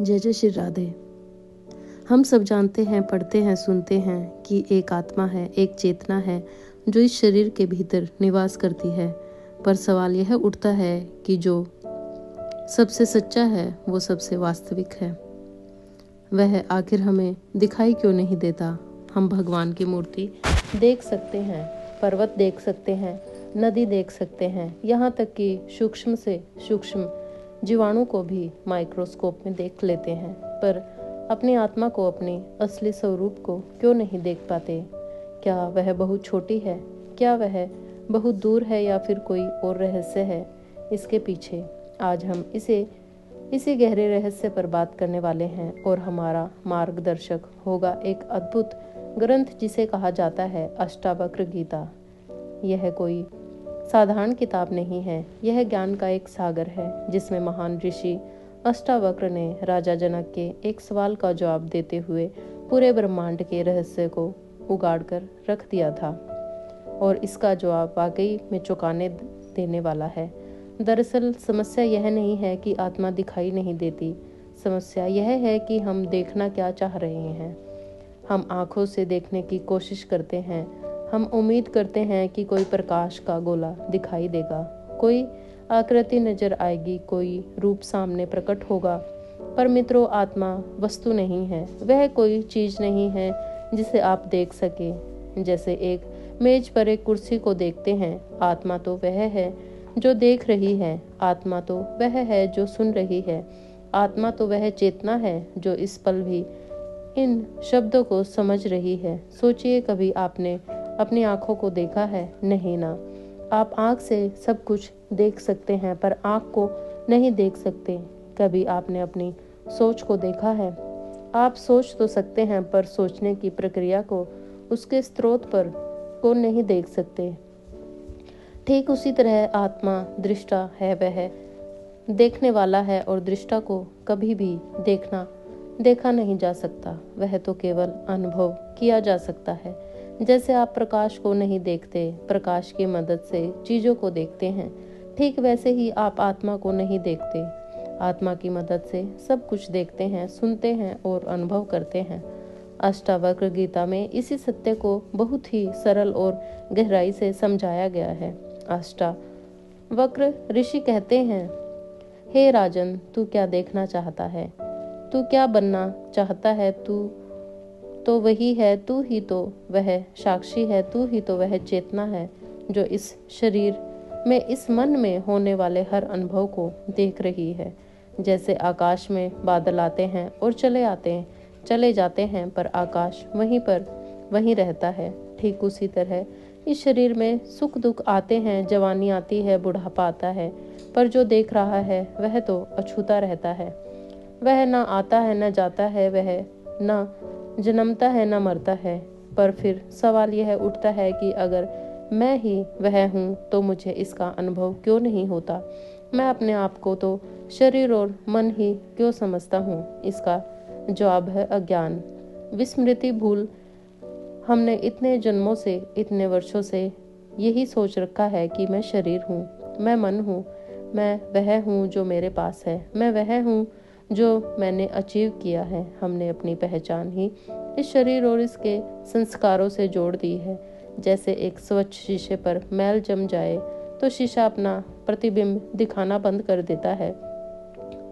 जय जय श्री राधे। हम सब जानते हैं, पढ़ते हैं, सुनते हैं कि एक आत्मा है, एक चेतना है जो इस शरीर के भीतर निवास करती है। पर सवाल यह उठता है कि जो सबसे सच्चा है वो सबसे वास्तविक है, वह आखिर हमें दिखाई क्यों नहीं देता। हम भगवान की मूर्ति देख सकते हैं, पर्वत देख सकते हैं, नदी देख सकते हैं, यहाँ तक कि सूक्ष्म से सूक्ष्म जीवाणु को भी माइक्रोस्कोप में देख लेते हैं, पर अपनी आत्मा को, अपनी असली स्वरूप को क्यों नहीं देख पाते। क्या वह बहुत छोटी है? क्या वह बहुत दूर है या फिर कोई और रहस्य है इसके पीछे? आज हम इसी गहरे रहस्य पर बात करने वाले हैं और हमारा मार्गदर्शक होगा एक अद्भुत ग्रंथ जिसे कहा जाता है अष्टावक्र गीता। यह कोई साधारण किताब नहीं है, यह ज्ञान का एक सागर है जिसमें महान ऋषि अष्टावक्र ने राजा जनक के एक सवाल का जवाब देते हुए पूरे ब्रह्मांड के रहस्य को उगाड़ कर रख दिया था। और इसका जवाब वाकई में चौंकाने देने वाला है। दरअसल समस्या यह नहीं है कि आत्मा दिखाई नहीं देती, समस्या यह है कि हम देखना क्या चाह रहे हैं। हम आंखों से देखने की कोशिश करते हैं, हम उम्मीद करते हैं कि कोई प्रकाश का गोला दिखाई देगा, कोई आकृति नजर आएगी, कोई रूप सामने प्रकट होगा। पर मित्रों, आत्मा वस्तु नहीं है, वह कोई चीज नहीं है जिसे आप देख सके। जैसे एक मेज पर एक कुर्सी को देखते हैं, आत्मा तो वह है जो देख रही है, आत्मा तो वह है जो सुन रही है, आत्मा तो वह चेतना है जो इस पल भी इन शब्दों को समझ रही है। सोचिए, कभी आपने अपनी आंखों को देखा है? नहीं ना। आप आंख से सब कुछ देख सकते हैं पर आंख को नहीं देख सकते। कभी आपने अपनी सोच को देखा है? आप सोच तो सकते हैं पर सोचने की प्रक्रिया को, उसके स्रोत पर को नहीं देख सकते। ठीक उसी तरह आत्मा दृष्टा है, वह देखने वाला है और दृष्टा को कभी भी देखा नहीं जा सकता, वह तो केवल अनुभव किया जा सकता है। जैसे आप प्रकाश को नहीं देखते, प्रकाश की मदद से चीजों को देखते हैं, ठीक वैसे ही आप आत्मा को नहीं देखते, आत्मा की मदद से सब कुछ देखते हैं, सुनते हैं और अनुभव करते हैं। अष्टावक्र गीता में इसी सत्य को बहुत ही सरल और गहराई से समझाया गया है। अष्टावक्र ऋषि कहते हैं, हे राजन, तू क्या देखना चाहता है? तू क्या बनना चाहता है? तू तो वही है, तू ही तो वह साक्षी है, तू ही तो वह चेतना है जो इस शरीर में, इस मन में होने वाले हर अनुभव को देख रही है। जैसे आकाश में बादल आते हैं और चले जाते हैं, पर आकाश वहीं रहता है। ठीक उसी तरह इस शरीर में सुख दुख आते हैं, जवानी आती है, बुढ़ापा आता है, पर जो देख रहा है वह तो अछूता रहता है। वह ना आता है न जाता है, वह न जन्मता है न मरता है। पर फिर सवाल यह उठता है कि अगर मैं ही वह हूँ तो मुझे इसका अनुभव क्यों नहीं होता? मैं अपने आप को तो शरीर और मन ही क्यों समझता हूँ? इसका जवाब है अज्ञान, विस्मृति, भूल। हमने इतने जन्मों से, इतने वर्षों से यही सोच रखा है कि मैं शरीर हूँ, मैं मन हूँ, मैं वह हूँ जो मेरे पास है, मैं वह हूँ जो मैंने अचीव किया है। हमने अपनी पहचान ही इस शरीर और इसके संस्कारों से जोड़ दी है। जैसे एक स्वच्छ शीशे पर मैल जम जाए तो शीशा अपना प्रतिबिंब दिखाना बंद कर देता है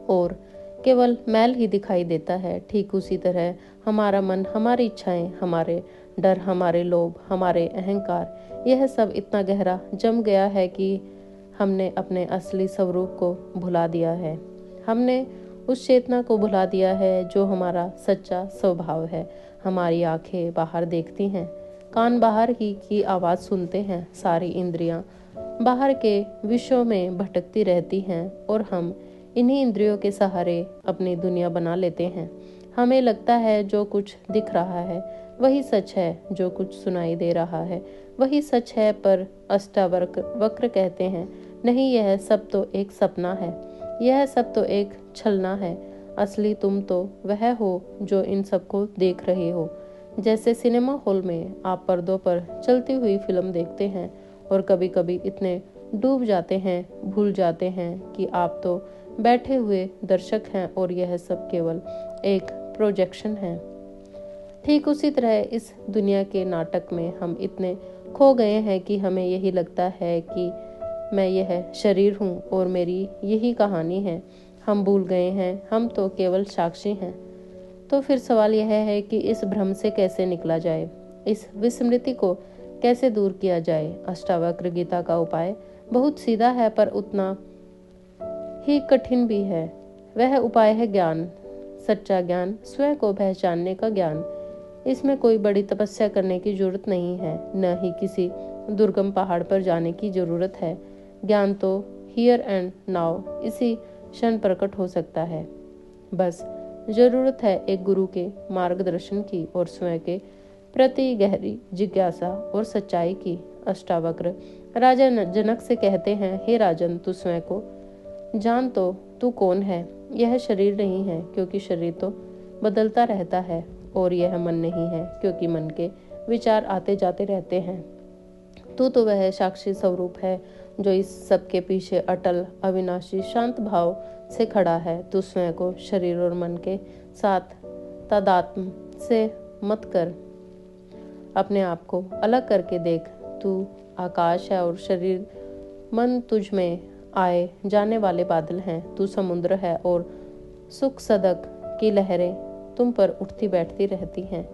और केवल मैल ही दिखाई देता है। ठीक उसी तरह हमारा मन, हमारी इच्छाएं, हमारे डर, हमारे लोभ, हमारे अहंकार, यह सब इतना गहरा जम गया है कि हमने अपने असली स्वरूप को भुला दिया है। हमने उस चेतना को भुला दिया है जो हमारा सच्चा स्वभाव है। हमारी आंखें बाहर देखती हैं, कान बाहर ही की आवाज़ सुनते हैं, सारी इंद्रियां बाहर के विषयों में भटकती रहती हैं और हम इन्हीं इंद्रियों के सहारे अपनी दुनिया बना लेते हैं। हमें लगता है जो कुछ दिख रहा है वही सच है, जो कुछ सुनाई दे रहा है वही सच है, पर अष्टावक्र कहते हैं, नहीं, यह सब तो एक सपना है, यह सब तो एक छलना है। असली तुम तो वह हो जो इन सबको देख रहे हो। जैसे सिनेमा हॉल में आप पर्दों पर चलती हुई फिल्म देखते हैं और कभी कभी इतने डूब जाते हैं, भूल जाते हैं कि आप तो बैठे हुए दर्शक हैं और यह सब केवल एक प्रोजेक्शन है। ठीक उसी तरह इस दुनिया के नाटक में हम इतने खो गए हैं कि हमें यही लगता है कि मैं यह शरीर हूँ और मेरी यही कहानी है। हम भूल गए हैं हम तो केवल साक्षी हैं। तो फिर सवाल यह है कि इस भ्रम से कैसे निकला जाए, इस विस्मृति को कैसे दूर किया जाए। अष्टावक्र गीता का उपाय बहुत सीधा है पर उतना ही कठिन भी है। वह उपाय है ज्ञान, सच्चा ज्ञान, स्वयं को पहचानने का ज्ञान। इसमें कोई बड़ी तपस्या करने की जरूरत नहीं है, न ही किसी दुर्गम पहाड़ पर जाने की जरूरत है। ज्ञान तो हियर एंड नाउ इसी क्षण प्रकट हो सकता है। बस जरूरत है एक गुरु के मार्गदर्शन की और स्वयं के प्रति गहरी जिज्ञासा और सच्चाई की। अष्टावक्र राजा जनक से कहते हैं, हे राजन, तू स्वयं को जान तो तू कौन है। यह शरीर नहीं है क्योंकि शरीर तो बदलता रहता है, और यह मन नहीं है क्योंकि मन के विचार आते जाते रहते हैं। तू तो वह साक्षी स्वरूप है जो इस सब के पीछे अटल, अविनाशी, शांत भाव से खड़ा है। तू स्वयं को शरीर और मन के साथ तादात्म्य से मत कर, अपने आप को अलग करके देख। तू आकाश है और शरीर मन तुझ में आए जाने वाले बादल हैं। तू समुद्र है और सुख सदक की लहरें तुम पर उठती बैठती रहती हैं,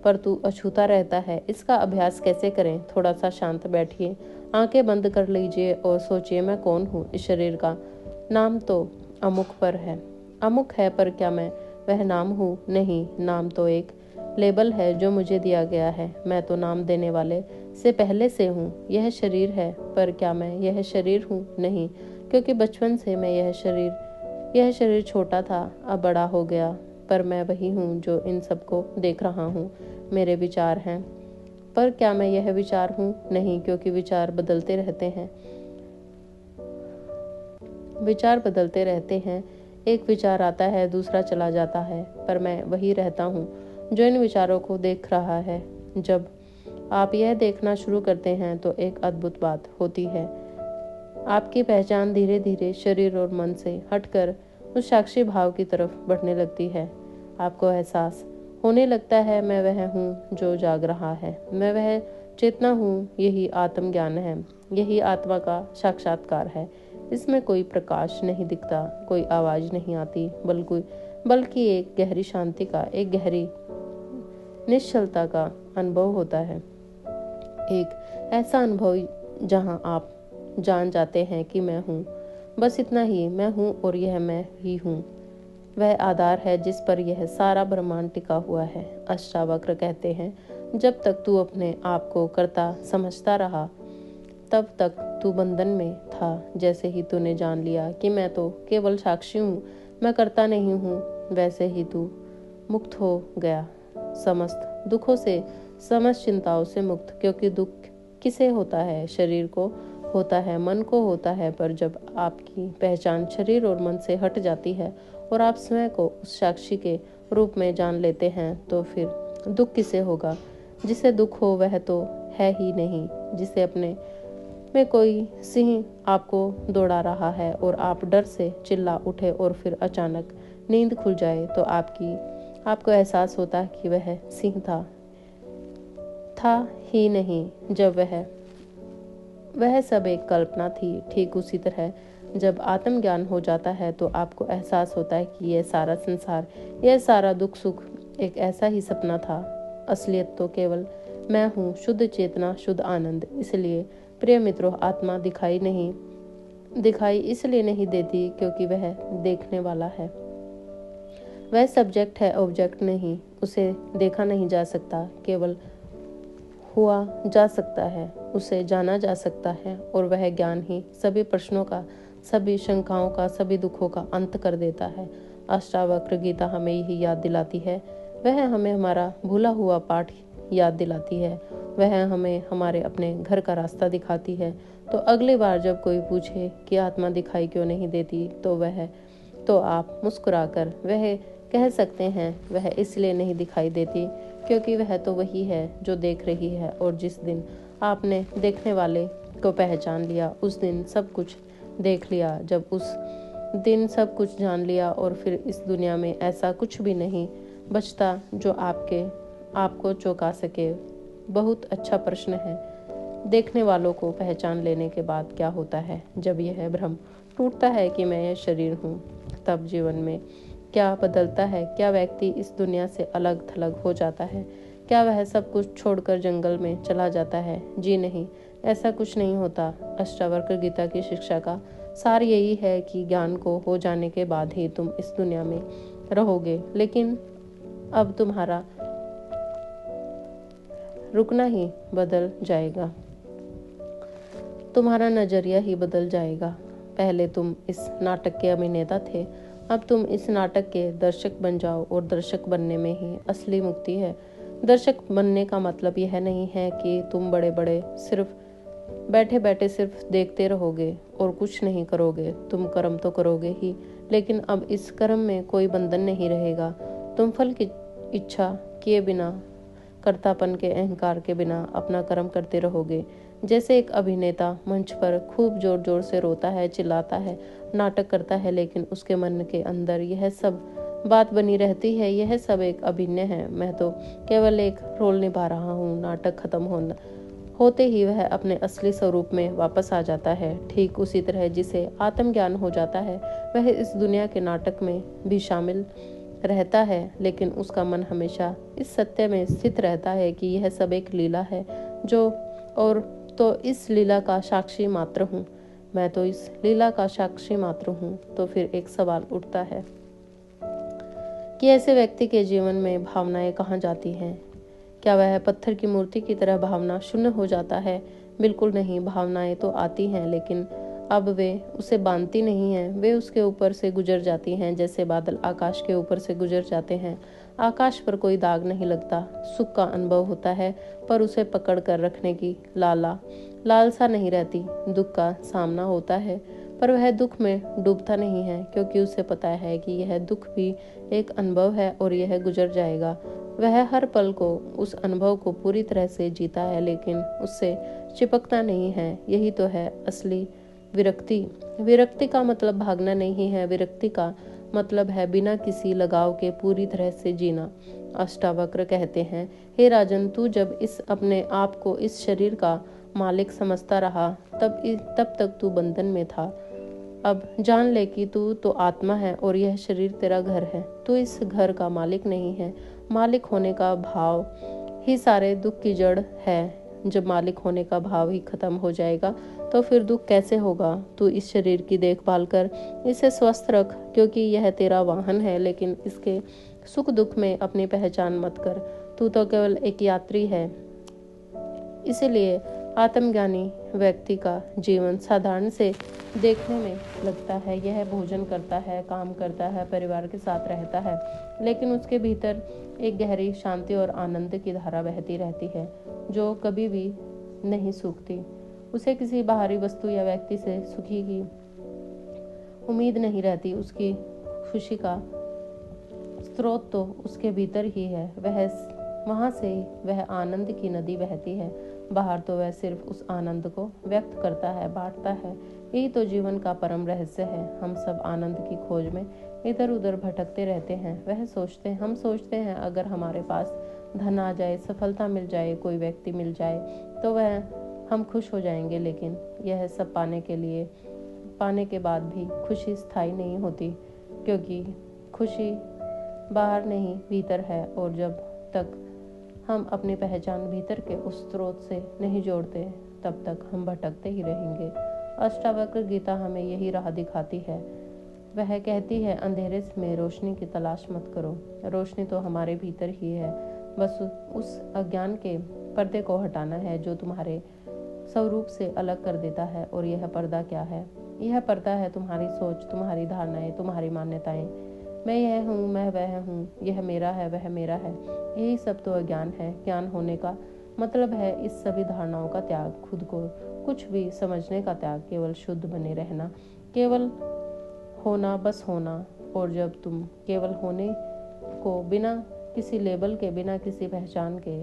पर तू अछूता रहता है। इसका अभ्यास कैसे करें? थोड़ा सा शांत बैठिए, आंखें बंद कर लीजिए और सोचिए, मैं कौन हूँ? इस शरीर का नाम तो अमुक पर है, अमुक है, पर क्या मैं वह नाम हूँ? नहीं, नाम तो एक लेबल है जो मुझे दिया गया है। मैं तो नाम देने वाले से पहले से हूँ। यह शरीर है, पर क्या मैं यह शरीर हूँ? नहीं, क्योंकि बचपन से मैं यह शरीर छोटा था, अब बड़ा हो गया, पर मैं वही हूँ जो इन सबको देख रहा हूँ। मेरे विचार हैं, पर क्या मैं यह विचार हूँ? नहीं, क्योंकि विचार बदलते रहते हैं। विचार बदलते रहते हैं, एक विचार आता है, दूसरा चला जाता है, पर मैं वही रहता हूँ जो इन विचारों को देख रहा है। जब आप यह देखना शुरू करते हैं तो एक अद्भुत बात होती है। आपकी पहचान धीरे धीरे शरीर और मन से हटकर उस साक्षी भाव की तरफ बढ़ने लगती है। आपको एहसास होने लगता है, मैं वह हूँ जो जाग रहा है, मैं वह चेतना हूँ। यही आत्मज्ञान है, यही आत्मा का साक्षात्कार है। इसमें कोई प्रकाश नहीं दिखता, कोई आवाज नहीं आती, बल्कि एक गहरी शांति का, एक गहरी निश्चलता का अनुभव होता है। एक ऐसा अनुभव जहां आप जान जाते हैं कि मैं हूँ, बस इतना ही, मैं हूँ और यह मैं ही हूँ। वह आधार है जिस पर यह सारा ब्रह्मांड टिका हुआ है। अष्टावक्र कहते हैं, जब तक तू अपने आप को कर्ता समझता रहा तब तक तू बंधन में था। जैसे ही तूने जान लिया कि मैं तो केवल साक्षी हूँ, मैं कर्ता नहीं हूँ, वैसे ही तू मुक्त हो गया, समस्त दुखों से, समस्त चिंताओं से मुक्त। क्योंकि दुख किसे होता है? शरीर को होता है, मन को होता है। पर जब आपकी पहचान शरीर और मन से हट जाती है और आप स्वयं को उस साक्षी के रूप में जान लेते हैं, तो फिर दुख किसे होगा? जिसे दुख हो वह तो है ही नहीं। जिसे अपने में कोई सिंह आपको दौड़ा रहा है और आप डर से चिल्ला उठे और फिर अचानक नींद खुल जाए, तो आपको एहसास होता है कि वह सिंह था ही नहीं, जब वह सब एक कल्पना थी। ठीक उसी तरह जब आत्मज्ञान हो जाता है तो आपको एहसास होता है कि यह सारा संसार, यह सारा दुख सुख एक ऐसा ही सपना था। असलियत तो केवल मैं हूँ, शुद्ध चेतना, शुद्ध आनंद। इसलिए प्रिय मित्रों, आत्मा दिखाई इसलिए नहीं देती क्योंकि वह देखने वाला है। वह सब्जेक्ट है, ऑब्जेक्ट नहीं। उसे देखा नहीं जा सकता, केवल हुआ जा सकता है, उसे जाना जा सकता है, और वह ज्ञान ही सभी प्रश्नों का, सभी शंकाओं का, सभी दुखों का अंत कर देता है। अष्टावक्र गीता हमें यही याद दिलाती है। वह हमें हमारा भूला हुआ पाठ याद दिलाती है। वह हमें हमारे अपने घर का रास्ता दिखाती है। तो अगली बार जब कोई पूछे कि आत्मा दिखाई क्यों नहीं देती, तो आप मुस्कुराकर वह कह सकते हैं, वह इसलिए नहीं दिखाई देती क्योंकि वह तो वही है जो देख रही है। और जिस दिन आपने देखने वाले को पहचान लिया, उस दिन सब कुछ देख लिया। जब उस दिन सब कुछ जान लिया और फिर इस दुनिया में ऐसा कुछ भी नहीं बचता जो आपको चौंका सके। बहुत अच्छा प्रश्न है। देखने वालों को पहचान लेने के बाद क्या होता है? जब यह भ्रम टूटता है कि मैं यह शरीर हूँ, तब जीवन में क्या बदलता है? क्या व्यक्ति इस दुनिया से अलग थलग हो जाता है? क्या वह सब कुछ छोड़कर जंगल में चला जाता है? जी नहीं, ऐसा कुछ नहीं होता। अष्टावक्र गीता की शिक्षा का सार यही है कि ज्ञान को हो जाने के बाद ही तुम इस दुनिया में रहोगे, लेकिन अब तुम्हारा रुकना ही बदल जाएगा, तुम्हारा नजरिया ही बदल जाएगा। पहले तुम इस नाटक के अभिनेता थे, अब तुम इस नाटक के दर्शक बन जाओ और दर्शक बनने में ही असली मुक्ति है। दर्शक बनने का मतलब यह नहीं है कि तुम बड़े बड़े सिर्फ बैठे बैठे सिर्फ देखते रहोगे और कुछ नहीं करोगे। तुम कर्म तो करोगे ही, लेकिन अब इस कर्म में कोई बंधन नहीं रहेगा। तुम फल की इच्छा किए बिना, कर्तापन के अहंकार के बिना अपना कर्म करते रहोगे। जैसे एक अभिनेता मंच पर खूब जोर जोर से रोता है, चिल्लाता है, नाटक करता है, लेकिन उसके मन के अंदर यह सब बात बनी रहती है, यह सब एक अभिनय है, मैं तो केवल एक रोल निभा रहा हूँ। नाटक खत्म होते ही वह अपने असली स्वरूप में वापस आ जाता है। ठीक उसी तरह जिसे आत्मज्ञान हो जाता है, वह इस दुनिया के नाटक में भी शामिल रहता है, लेकिन उसका मन हमेशा इस सत्य में स्थित रहता है कि यह सब एक लीला है, और तो इस लीला का साक्षी मात्र हूँ। मैं तो इस लीला का साक्षी मात्र हूँ। तो फिर एक सवाल उठता है कि ऐसे व्यक्ति के जीवन में भावनाएं कहाँ जाती हैं? क्या वह पत्थर की मूर्ति की तरह भावना शून्य हो जाता है? बिल्कुल नहीं। भावनाएं तो आती हैं, लेकिन अब वे उसे बांधती नहीं हैं, वे उसके ऊपर से गुजर जाती हैं, जैसे बादल आकाश के ऊपर से गुजर जाते हैं। आकाश पर कोई दाग नहीं लगता। सुख का अनुभव होता है, पर उसे पकड़ कर रखने की लालसा नहीं रहती। दुख का सामना होता है, पर वह दुख में डूबता नहीं है, क्योंकि उसे पता है कि यह दुख भी एक अनुभव है और यह गुजर जाएगा। वह हर पल को, उस अनुभव को पूरी तरह से जीता है, लेकिन उससे चिपकता नहीं है। यही तो है असली विरक्ति। विरक्ति का मतलब भागना नहीं है, विरक्ति का मतलब है बिना किसी लगाव के पूरी तरह से जीना। अष्टावक्र कहते हैं, हे राजन, तू जब इस अपने आप को इस शरीर का मालिक समझता रहा, तब तक तू बंधन में था। अब जान ले कि तू तो आत्मा है और यह शरीर तेरा घर है। तू इस घर का मालिक नहीं है। मालिक होने का भाव ही सारे दुख की जड़ है। जब मालिक होने का भाव ही खत्म हो जाएगा, तो फिर दुख कैसे होगा? तू इस शरीर की देखभाल कर, इसे स्वस्थ रख, क्योंकि यह तेरा वाहन है, लेकिन इसके सुख दुख में अपनी पहचान मत कर। तू तो केवल एक यात्री है। इसलिए आत्मज्ञानी व्यक्ति का जीवन साधारण से देखने में लगता है। यह भोजन करता है, काम करता है, परिवार के साथ रहता है, लेकिन उसके भीतर एक गहरी शांति और आनंद की धारा बहती रहती है, जो कभी भी नहीं सूखती। उसे किसी बाहरी वस्तु या व्यक्ति से सुखी की उम्मीद नहीं रहती। उसकी खुशी का स्रोत तो उसके भीतर ही है। वहां से वह आनंद की नदी बहती है। बाहर तो वह सिर्फ उस आनंद को व्यक्त करता है, बांटता है। यही तो जीवन का परम रहस्य है। हम सब आनंद की खोज में इधर उधर भटकते रहते हैं। हम सोचते हैं अगर हमारे पास धन आ जाए, सफलता मिल जाए, कोई व्यक्ति मिल जाए, तो हम खुश हो जाएंगे। लेकिन यह सब पाने के बाद भी खुशी स्थायी नहीं होती, क्योंकि खुशी बाहर नहीं भीतर है, और जब तक हम अपनी पहचान भीतर के उस स्रोत से नहीं जोड़ते, तब तक हम भटकते ही रहेंगे। अष्टावक्र गीता हमें यही राह दिखाती है। वह कहती है, अंधेरे में रोशनी की तलाश मत करो। रोशनी तो हमारे भीतर ही है, बस उस अज्ञान के पर्दे को हटाना है जो तुम्हारे स्वरूप से अलग कर देता है। और यह पर्दा क्या है? यह पर्दा है तुम्हारी सोच, तुम्हारी धारणाएं, तुम्हारी मान्यताएं। मैं यह हूँ, मैं वह हूँ, यह मेरा है, वह मेरा है। यही सब तो अज्ञान है। ज्ञान होने का मतलब है इस सभी धारणाओं का त्याग, खुद को कुछ भी समझने का त्याग, केवल शुद्ध बने रहना, केवल होना, बस होना। और जब तुम केवल होने को, बिना किसी लेबल के, बिना किसी पहचान के,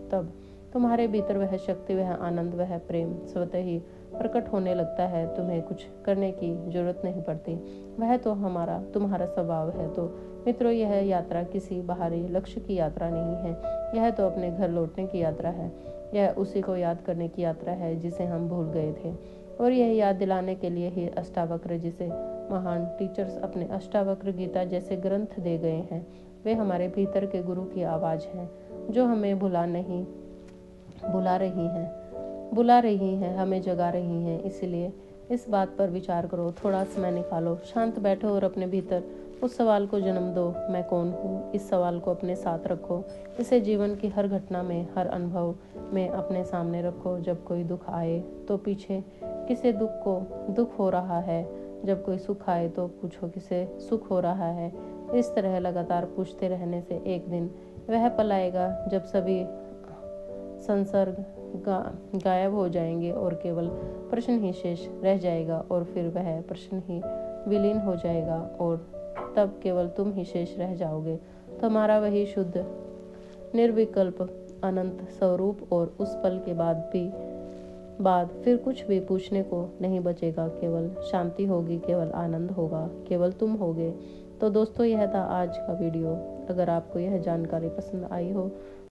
तब तुम्हारे भीतर वह शक्ति, वह आनंद, वह प्रेम स्वतः ही प्रकट होने लगता है। तुम्हें कुछ करने की जरूरत नहीं पड़ती, वह तो तुम्हारा स्वभाव है। तो मित्रों, यह यात्रा किसी बाहरी लक्ष्य की यात्रा नहीं है, यह तो अपने घर लौटने की यात्रा है। यह उसी को याद करने की यात्रा है जिसे हम भूल गए थे, और यह याद दिलाने के लिए ही अष्टावक्र, जिसे महान टीचर्स अपने अष्टावक्र गीता जैसे ग्रंथ दे गए हैं, वे हमारे भीतर के गुरु की आवाज़ हैं, जो हमें बुला रही हैं, हमें जगा रही हैं। इसलिए इस बात पर विचार करो, थोड़ा समय निकालो, शांत बैठो और अपने भीतर उस सवाल को जन्म दो, मैं कौन हूँ। इस सवाल को अपने साथ रखो, इसे जीवन की हर घटना में, हर अनुभव में अपने सामने रखो। जब कोई दुख आए तो पीछे किसे दुख हो रहा है, जब कोई सुख आए तो पूछो किसे सुख हो रहा है। इस तरह लगातार पूछते रहने से एक दिन वह पल आएगा जब सभी संसर्ग गायब हो जाएंगे और केवल प्रश्न ही शेष रह जाएगा, और फिर वह प्रश्न ही विलीन हो जाएगा और तब केवल तुम ही शेष रह जाओगे, तुम्हारा वही शुद्ध निर्विकल्प अनंत स्वरूप। और उस पल के बाद फिर कुछ भी पूछने को नहीं बचेगा, केवल शांति होगी, केवल आनंद होगा, केवल तुम होगे। तो दोस्तों, यह था आज का वीडियो। अगर आपको यह जानकारी पसंद आई हो